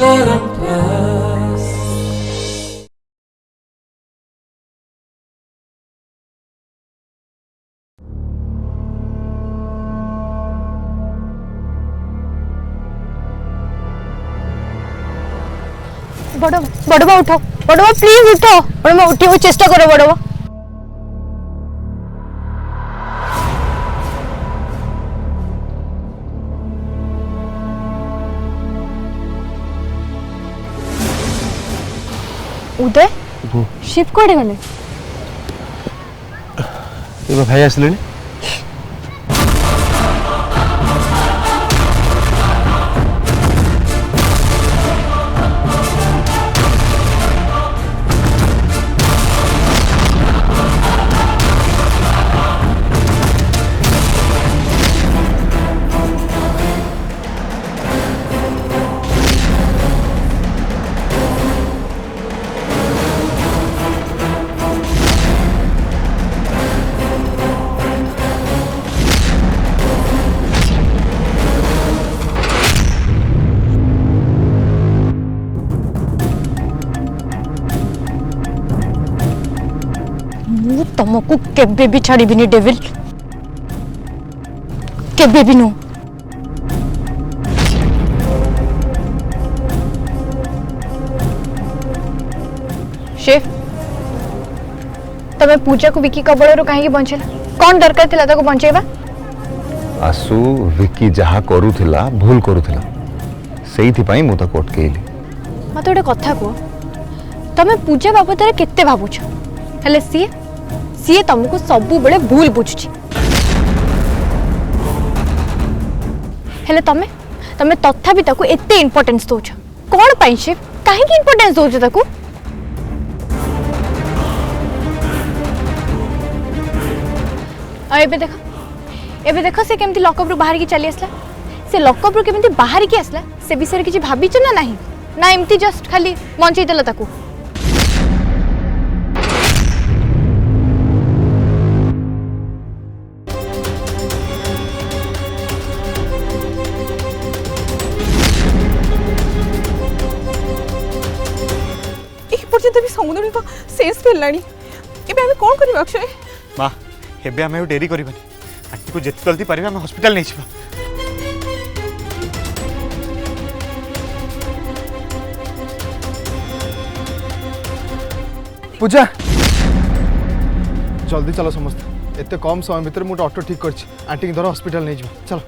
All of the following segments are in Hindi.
बड़वा बड़वा उठो, बड़वा प्लीज उठो, बड़वा उठियो चेष्टा करो बड़वा। उदय शिव कोड़े गले भाई आसले तुमको केबे भी छाड़ीबिनी डेविल, केबे भी नो। शेफ तमे पूजा को विकी कबळरू काहे बंचेला? कौन दरकार थिला ताको बंचेबा? आसु विकी जहा करूथिला भूल करूथिला सेइथि पई मु त कोर्ट केली। मते ओडे कथा को तमे पूजा बाबत रे केते भाबुछ हेले सीए तुमको सबु बेले भूल बुझुची हेले तमे तथापि ताको एते इंपोर्टेंस दोछ कोन पई? शेफ काहे की इंपोर्टेंस दोछ ताको? एबे देखो से केमती लॉकअप रु बाहर की चली आसला, से लॉकअप रु केमती बाहर की आसला से विषय किछि भाबिछ ना नहीं ना एमती जस्ट खाली मंचई देला ताको? भी समुद्र तो सेंस फेलानी एबे हमें कोन करबा? अक्षय मां एबे हमें डेरी करबानी, आंटी को जेत जल्दी परिबा हम हॉस्पिटल नै छिबा। पूजा जल्दी चलो समस्त, एते कम समय भीतर मु ऑटो ठीक करछि, आंटी के धर हॉस्पिटल नै जिबा। चलो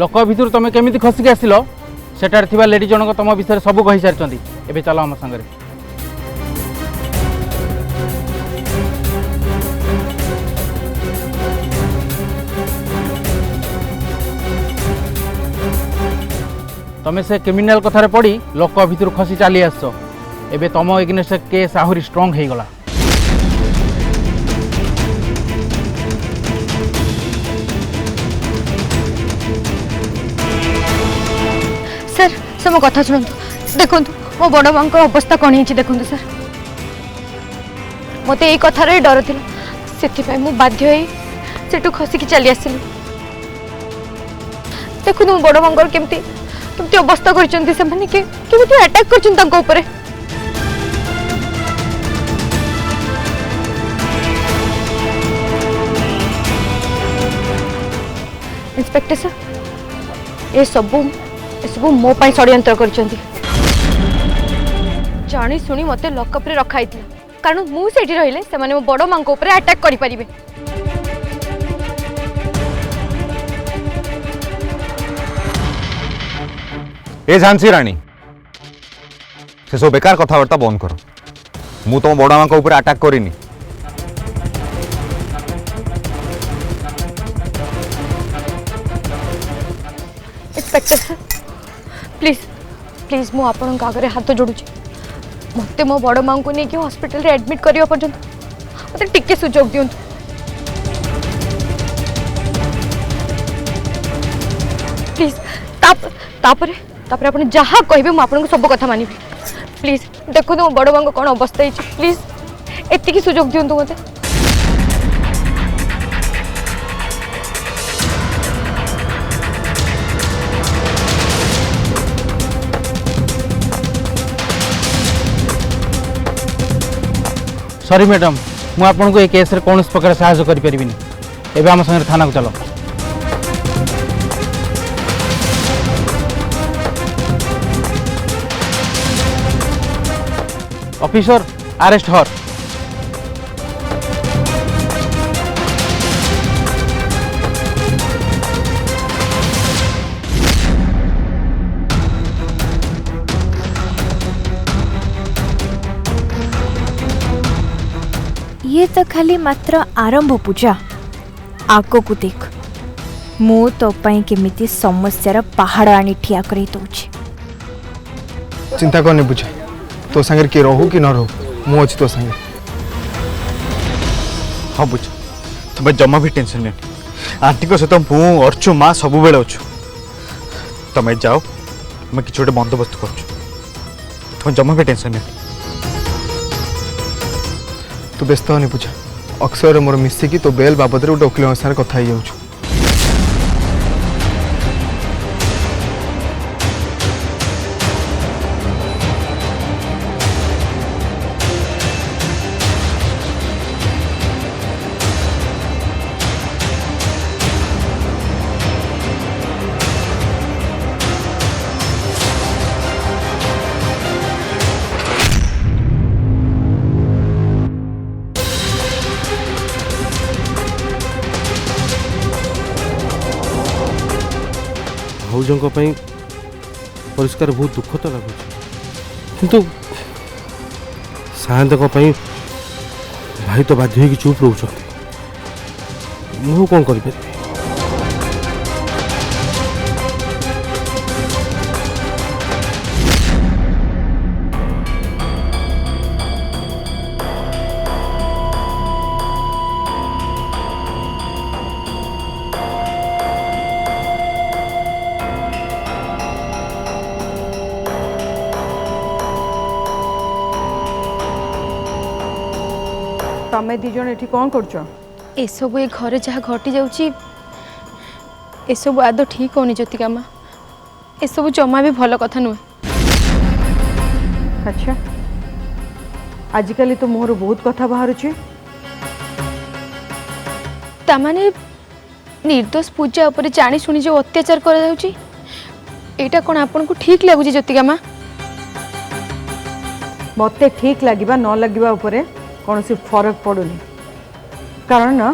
लोक भितर तुम केमी खसिक आसिल सेटार थिबा लेडी जनक तुम विषय सब कही सारी। एबे चलो आम संगे तुम से क्रिमिनाल कथार पड़ी लोक भितर खसी चली आस। एबे तुम एगेन्स्ट केस आहरी स्ट्रंग हो गला। सर मो कथा शुणु, देखु मो बड़ माँ अवस्था कौन है देखु सर, मत यही कथार डर थी से बाध्य सेठू खसिकी चली आसली। देखु मो बड़ माँ केमती केमती अवस्था करमती अटैक कर। इंस्पेक्टर सर ये सब मो पाई षड्यंत्र करछंती जानी सुनी मते लॉकअप रे रखाई कारण मु सेठी रहिले से माने मो बड़ मां को ऊपर अटैक करि परिबे। ए झांसी रानी से सब बेकार कथबार्ता बंद कर। मु तुम बड़ माँ ऊपर अटैक करिनी। इंस्पेक्टर सर प्लीज प्लीज मु आपन आगे हाथ जोड़ुची मते मो बड़ मां को नहीं हॉस्पिटल रे एडमिट करियो पर्यंत मते टिके सुजोग दियंतु। प्लीज तापरे आपन जहाँ कहबे मु आपन को सब कथा मानिबी। प्लीज देखो मो बड़ मां को कौन अवस्था है प्लीज एतिकी सुजोग दियंतु मते। सॉरी मैडम मु आपन को ए केस रे कौन प्रकार सहायता करि परिबिनी। एबे हम संगे थाना को चलो। ऑफिसर अरेस्ट हर। ये तो खाली मात्र आरंभ पूजा आग को देख मु तो पाई केमिति समस्यार पहाड़ आनी ठिया कर दउछि। चिंता करनी पूजा तो संगे किए रहू कि न रहू मु अच्छी तो संगे। हाँ बुझ तुम जमा भी टेंशन नहीं आंटी को सहित मु अर्चु माँ सब बेले अच्छु तुम जाओ मैं किसी गोटे बंदोबस्त कर जमा भी टेंशन नहीं। तू व्यस्त होनी पूजा अक्षर मोर मिसिकी तो बेल बाबद गोटे वकिल सारे कथा हो जाऊँ। भाउजों परिष्कार बहुत दुख तो लगुच किंतु सायंत भाई तो बाध्य हो चुप रोच मु कौन कर। तमें दी जन एठी कौन करछ? ए सब ए घरे जहाँ घटी जाउची ए सब आदो ठीक होनी ज्योतिका माँ ए सब जमा भी भल कथा नुहे। अच्छा आजिकल तो मोहर बहुत कथा बाहर तामाने निर्दोष पूजा ऊपर जानी शुणी जो अत्याचार करा जाउची एटा कोन आपन को ठीक लागुची ज्योतिका माँ? मते ठीक लगिबा न लगिबा ऊपर कौन सी फरक पड़ुनी कारण ना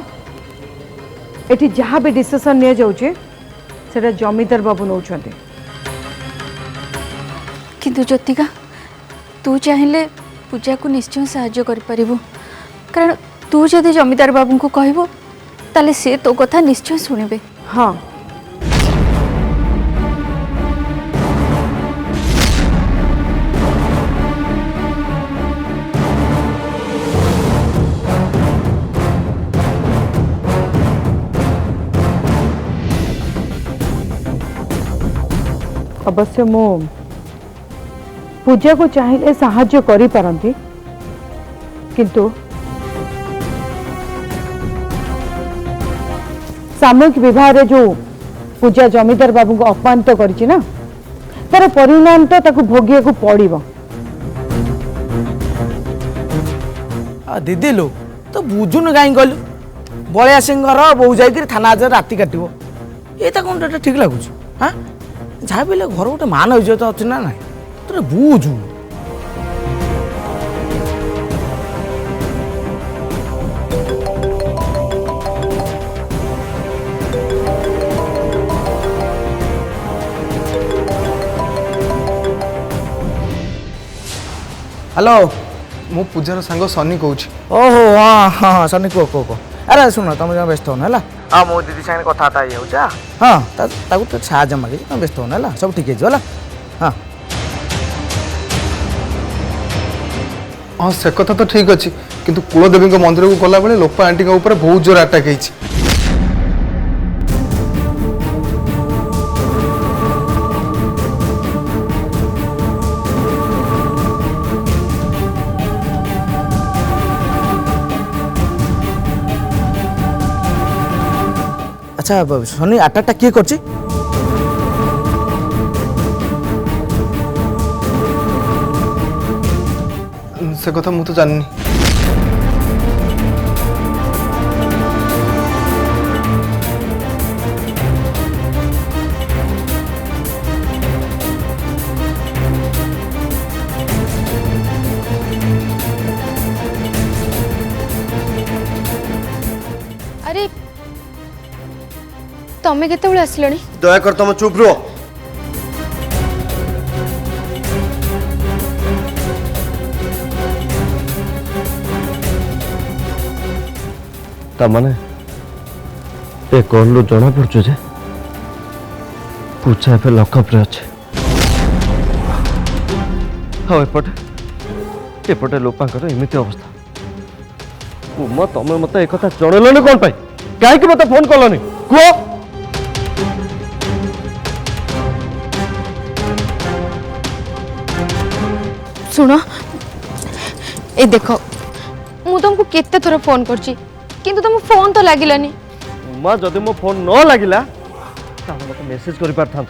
एटी जहाँ भी डिसीजन नहीं जाउचे सेटा जमीदार बाबू नौछंती। किंतु ज्योतिका तू चाहिले पूजा को निश्चय साहाय्य कर परिबो कारण तू जदि जमीदार बाबू को कहबो ताले से तो कथा निश्चय सुनिबे। हाँ अवश्य मो पूजा को चाहिए साहाय्य करि पारंती किंतु सामूहिक विवाह रे जो पूजा जमीदार बाबू को अपमानित करिछि ना तार परिणाम तो ताकू भोगिया को पड़िबो। दीदी लो तो बुझुन कहीं गलु बलिया सिंह बो जाकर थाना आज राति काटो ଏଇଟା କ'ଣ ଠିକ୍ ଲାଗୁଛି? ହଁ ଯାହା ବି ହେଲେ ଘର ଗୋଟେ ମାନ ଇଜ୍ଜତ ଅଛି ନା ନାହିଁ, ତୋର ବୁଝୁ। ହ୍ୟାଲୋ, ମୁଁ ପୂଜାର ସାଙ୍ଗ ସନି କହୁଛି। ଓହୋ ହଁ ହଁ ହଁ ସନି କୁହ କୁହ କୁହ। ଆରେ ଶୁଣ ତମେ ଜମା ବ୍ୟସ୍ତ ହଉନ ହେଲା। ହଁ ମୋ ଦିଦି ସାଙ୍ଗରେ କଥାବାର୍ତ୍ତା ହେଇଯାଉଛି। ହଁ ତାକୁ ତ ସାହାଯ୍ୟ ମାଗିଛି, ତମେ ବ୍ୟସ୍ତ ହଉନ ହେଲା, ସବୁ ଠିକ୍ ହେଇଯିବ ହେଲା। ହଁ ହଁ ସେ କଥା ତ ଠିକ୍ ଅଛି, କିନ୍ତୁ କୁଳଦେବୀଙ୍କ ମନ୍ଦିରକୁ ଗଲାବେଳେ ଲୋପ ଆଣ୍ଟିଙ୍କ ଉପରେ ବହୁତ ଜୋର ଆଟାକ୍ ହେଇଛି। ଆଚ୍ଛା ସନି ଆଟାକଟା କିଏ କରିଛି? ସେ କଥା ମୁଁ ତ ଜାଣିନି। अरे तमें केतेबेले आसिलणी? दयाकर तुम चुप रुह। तामाने ए कॉल जना पड़छ जे पूछा ए लकअप रे अछि। हाँ एपटे लोपांकर एमती अवस्था। उम तमें मत एक जनलनि कौन पाई? कहीं मत फोन कलनि कह? सुनो ए देख मु तुमको केते थोर फोन करची किंतु तुम फोन तो लागिलानी। उमा जदि मो फोन न लागिला ताले मते मेसेज करि पारथांत।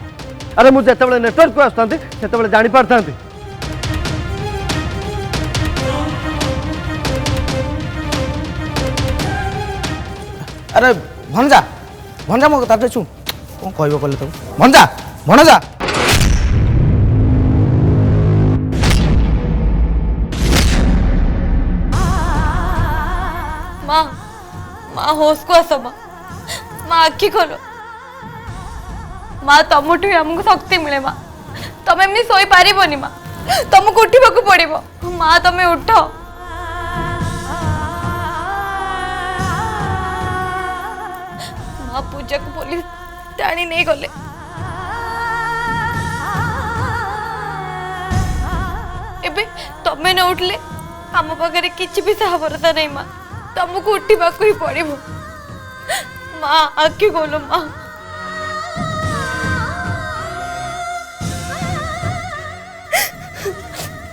अरे मु जेतेबेले नेटवर्क को आस्तांती सेतेबेले जानि पारथांती। अरे भंजा भंजा मो कथा शुण कौन कहब कले तब भंजा भणजा माँ माँ होश को आस माँ माँ आखि खोलो माँ तुमठू आमको शक्ति मिले माँ तुम एमनी सोई पारिबनी माँ तुमको उठा पड़ो माँ तुम उठ माँ पूजा को पुलिस टाणी नहीं गले एबे तमें न उठले आम पाखे किसी भी साहबरता नहीं माँ तुमको उठा ही पड़ो माँ आखि खोलो माँ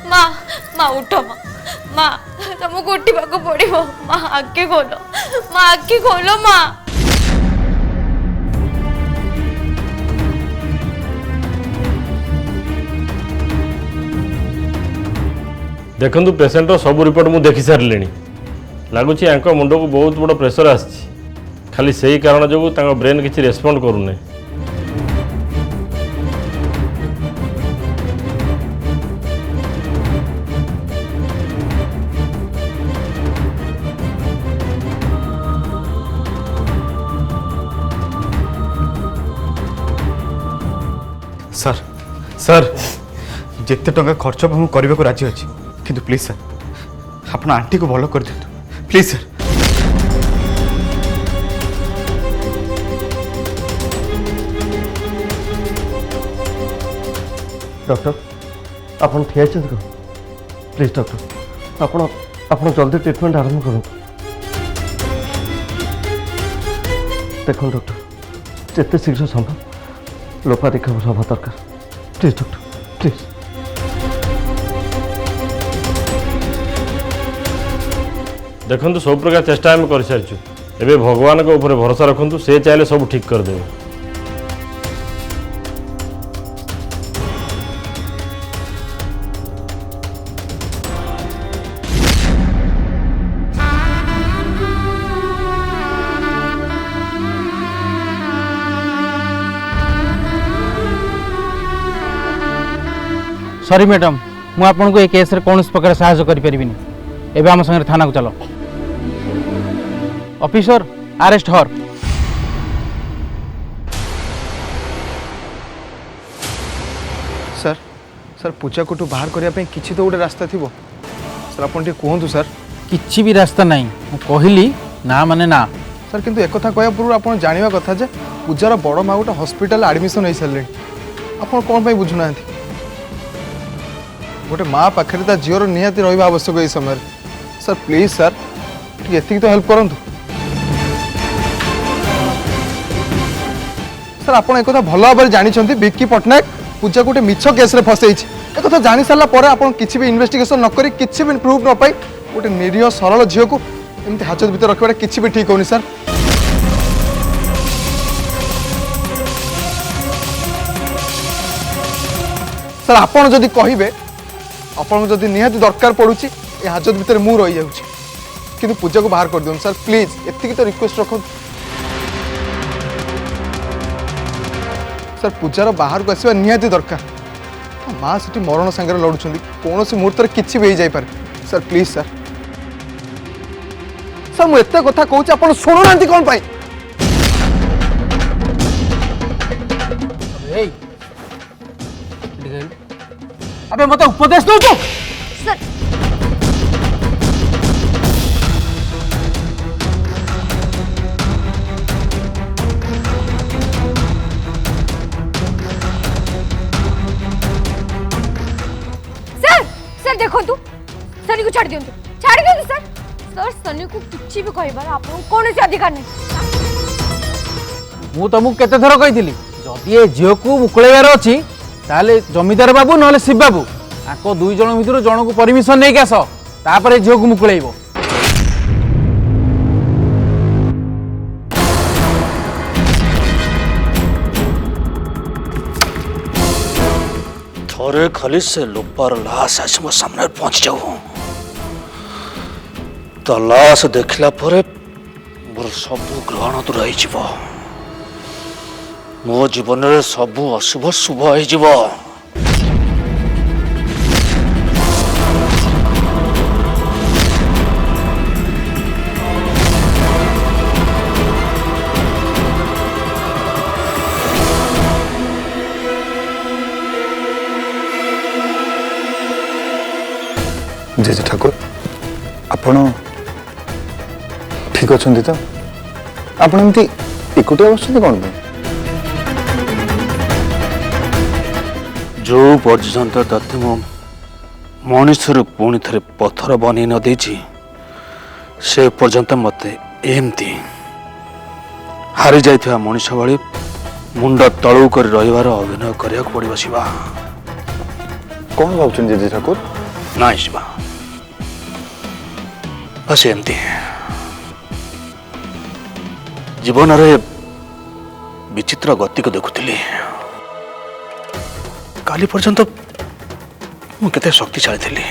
माँ माँ उठ माँ माँ तुमको उठा पड़ो माँ आखि खोलो माँ आखि खोलो माँ देखु पेसेंट सब रिपोर्ट मुझे देखी सारे लगुच मुंड को बहुत बड़ प्रेसर आसी खाली से ही कारण जो ब्रेन किसी रेस्पॉन्ड करूने सर सर जिते टंका खर्च हम करने को राजी अच्छी किंतु प्लीज सर आप आंटी को भल कर दिखाँ प्लीज सर। डॉक्टर आप ठिया प्लीज डॉक्टर आप जल्दी ट्रीटमेंट आरंभ करूँ। देखो डॉक्टर जिते शीघ्र संभव लोपा रिकवर हवा दरकार प्लीज डॉक्टर प्लीज। देखो सब प्रकार चेष्टा आम कर सारी एवं भगवान के ऊपर भरोसा रखु से चाहे सब ठीक करदे। सॉरी मैडम मु आपको ये केस रे कौन प्रकार साहाय्य करि परिबिनी एबे हम संगे थाना को चलो ऑफिसर अरेस्ट हर सर सर पूजा को बाहर करने किसी तो गोटे रास्ता थी सर आप कहतु सर किछि भी रास्ता नहीं मु कहली ना माने ना सर किंतु एक कथा कहया पूर्व आप जानवा कथा जे पूजार बड़ माँ गोटे हॉस्पिटल एडमिशन हो सारे आप कौन बुझुना गोटे माँ पाखे ता झीवर निहाती रहा आवश्यक ये समय सर प्लीज सर ये तो हेल्प करूँ सर आप एक भल भाव जानते विक्की पट्टनायक पूजा गोटे मिछ केस फसई एक जानी सारा पर आप किसी भी इन्वेस्टिगेशन न करी किसी भी प्रूफ न पाई गोटे निरीह सरल झील को एमती हाजत भर रखा किसी भी ठीक होनी सर सर आपड़ जदि कहे आपको जदि निहाती दरकार पड़ुची ये हाजत भितर मु रही जाऊँ कि पूजा को बाहर कर दिखाँ सर प्लीज एति तो रिक्वेस्ट रख सर पूजार बाहर को आसवा निहाती दरकार माँ से मरण सांगे लड़ुं कौन मुहूर्त किसी भी हो जाए सर प्लीज सर सर मुझे कथा कहूँ आप शुणुना कौन पाई अबे मत उपदेश दो तो सर सर देखो सनी को छाड़ दियंतु सर सर सनी को किछि भी कहबार आपन कोन से अधिकार नहीं मु तुमको केते थर कहितली जदि ए झियो को मुकुळेबार अछि ताले जमीदार बाबू नहले शिव बाबू आको दुई जण भितर जण को परमिशन नै के आस तापर झियो को मुकुळेइबो थोड़े खाली से लोपार लाश आस मो सामने पहुंच जाऊ तो लाश देखला परे मोर सब ग्रहण दूर हो मो जीवन रे सब अशुभ शुभ हो जेजे ठाकुर आपण ठीक अच्छा तो आप एकुटिया बस कौन जो पर्यंत तथे मो मनुष्य पुणी थे पत्थर बन न देछि से पर्यंत मत एमती हारी जाइथिबा मनुष्य भली मुंड तलू कर रहिबार अभिनय करिया पड़िबो शिवा कौन भावुन जेजे ठाकुर ना शिवा बस एमती जीवन रे विचित्र गति को देखुली काली पर्यंत मु केते शक्तिशाली थी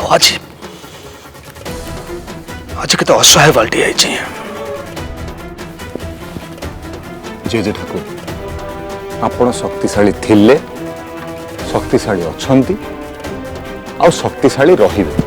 आज आज केते असहाय बाल्टी आइछि जेजे ठाकुर आपण शक्तिशाली थिले शक्तिशाली अछंती आ शक्तिशाली रहिबे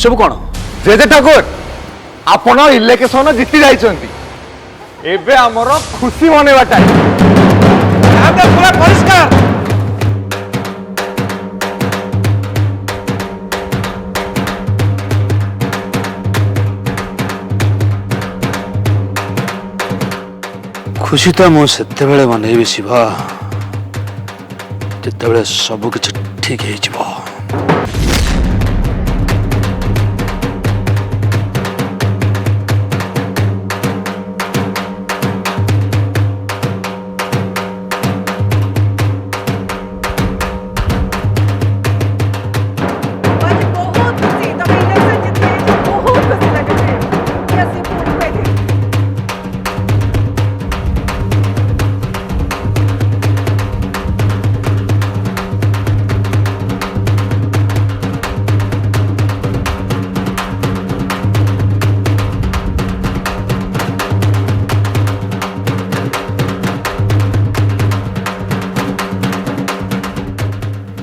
सब कौन जेजे ठाकुर आपण इलेक्शन जीति जाइछंती एबे हमर खुशी मनेवा टाइम पूरा परिष्कार खुशी तो मु सेते बेले मनैबी शिवा जेते बेले सब किछ ठीक हे जिवो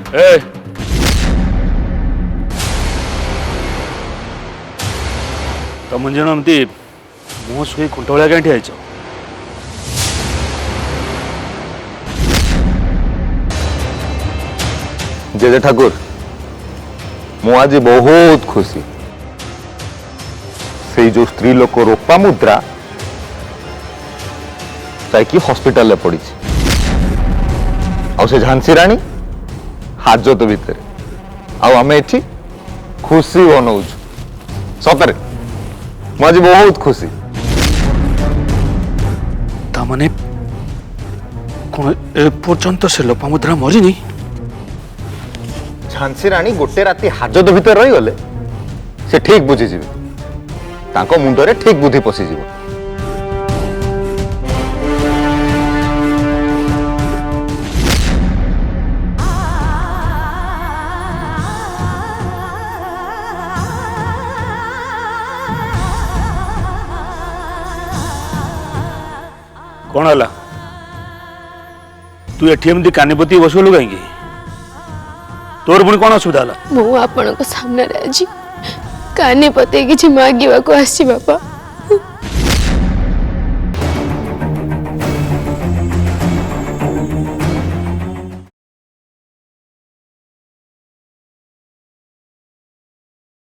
ए तुम जन एमती मुह शुई खुंट भाया कहीं ठिया जेजे ठाकुर मु आज बहुत खुशी से जो स्त्री लोक रोपा मुद्रा जाकि हॉस्पिटल पड़ी से झांसी राणी हाजत भितर आम एठी खुशी बनाऊ सतरे मु आज बहुत खुशी तामाने कौन ए पर्यंत से लोपामुद्रा मरीनी झांसी राणी गोटे राति हाजत भितर रही गले से ठीक बुझीजी तांको मुंडरे ठीक बुद्धि पशिଯିव कौन है तू एटीएम कानीपति बसलु कहीं तोर पुणी कौन असुविधा है मु आपण सामने आज कानी पते किसी मांगवा को आसी बापा